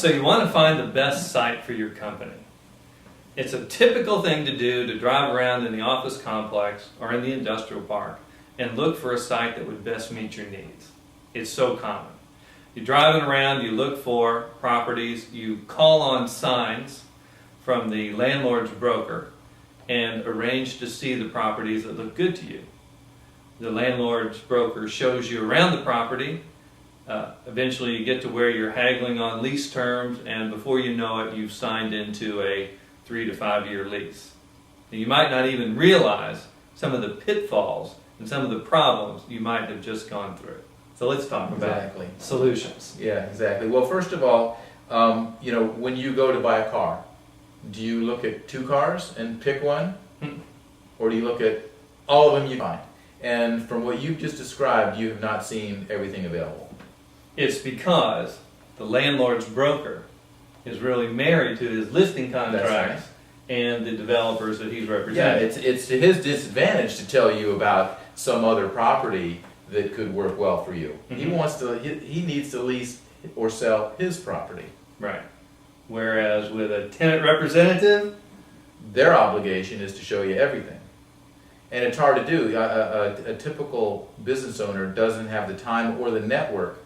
So you want to find the best site for your company. It's a typical thing to do to drive around in the office complex or in the industrial park and look for a site that would best meet your needs. It's so common. You're driving around, you look for properties, you call on signs from the Landords Broker and arrange to see the properties that look good to you. The Landords Broker shows you around the property. Eventually you get to where you're haggling on lease terms, and before you know it, you've signed into a 3 to 5 year lease. And you might not even realize some of the pitfalls and some of the problems you might have just gone through. So let's talk about solutions. Yeah, exactly. Well, first of all, when you go to buy a car, do you look at 2 cars and pick one? Or do you look at all of them you find? And from what you've just described, you have not seen everything available. It's because the Landords Broker is really married to his listing contracts and the developers that he's representing. Yeah, it's to his disadvantage to tell you about some other property that could work well for you. He needs to lease or sell his property. Right. Whereas with a tenant representative, their obligation is to show you everything. And it's hard to do. A typical business owner doesn't have the time or the network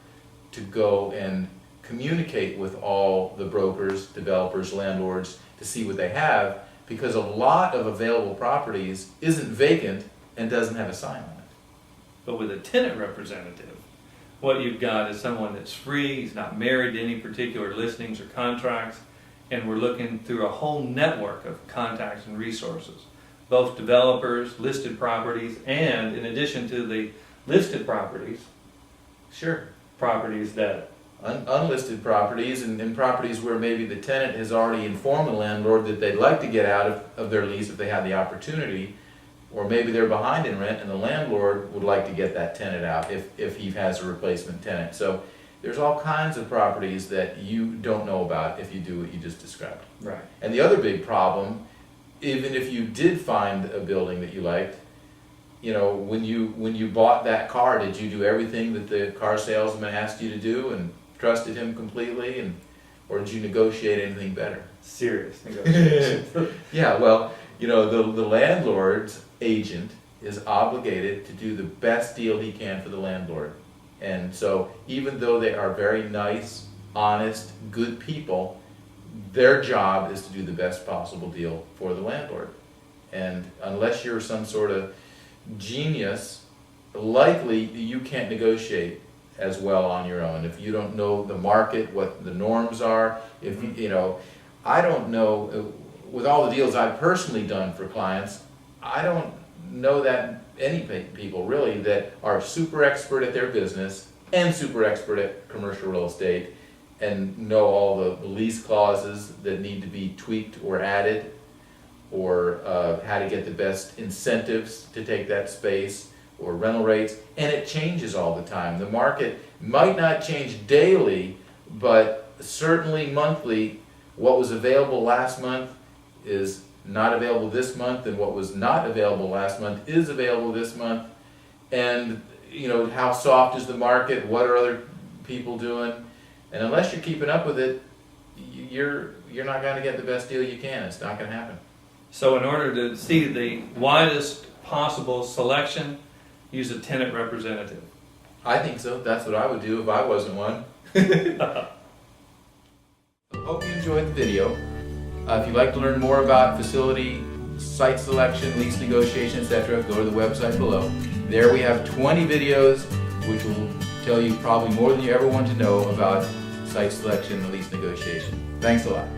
to go and communicate with all the brokers, developers, landlords to see what they have, because a lot of available properties isn't vacant and doesn't have a sign on it. But with a tenant representative, what you've got is someone that's free, he's not married to any particular listings or contracts, and we're looking through a whole network of contacts and resources. Both developers, listed properties, and in addition to the listed properties, properties that unlisted properties and properties where maybe the tenant has already informed the landlord that they'd like to get out of their lease if they had the opportunity, or maybe they're behind in rent and the landlord would like to get that tenant out if he has a replacement tenant. So there's all kinds of properties that you don't know about if you do what you just described. Right. And the other big problem, even if you did find a building that you liked, when you bought that car, did you do everything that the car salesman asked you to do and trusted him completely, or did you negotiate anything better? Serious negotiation. Yeah, well, the landlord's agent is obligated to do the best deal he can for the landlord. And so even though they are very nice, honest, good people, their job is to do the best possible deal for the landlord. And unless you're some sort of genius, likely you can't negotiate as well on your own. If you don't know the market, what the norms are, I don't know, with all the deals I've personally done for clients, I don't know that any people really that are super expert at their business and super expert at commercial real estate and know all the lease clauses that need to be tweaked or added, or how to get the best incentives to take that space, or rental rates. And it changes all the time. The market might not change daily, but certainly monthly. What was available last month is not available this month, and what was not available last month is available this month. And how soft is the market? What are other people doing? And unless you're keeping up with it, you're not going to get the best deal you can. It's not going to happen. So in order to see the widest possible selection, use a tenant representative. I think so. That's what I would do if I wasn't one. Hope you enjoyed the video. If you'd like to learn more about facility, site selection, lease negotiation, etc., go to the website below. There we have 20 videos which will tell you probably more than you ever want to know about site selection and lease negotiation. Thanks a lot.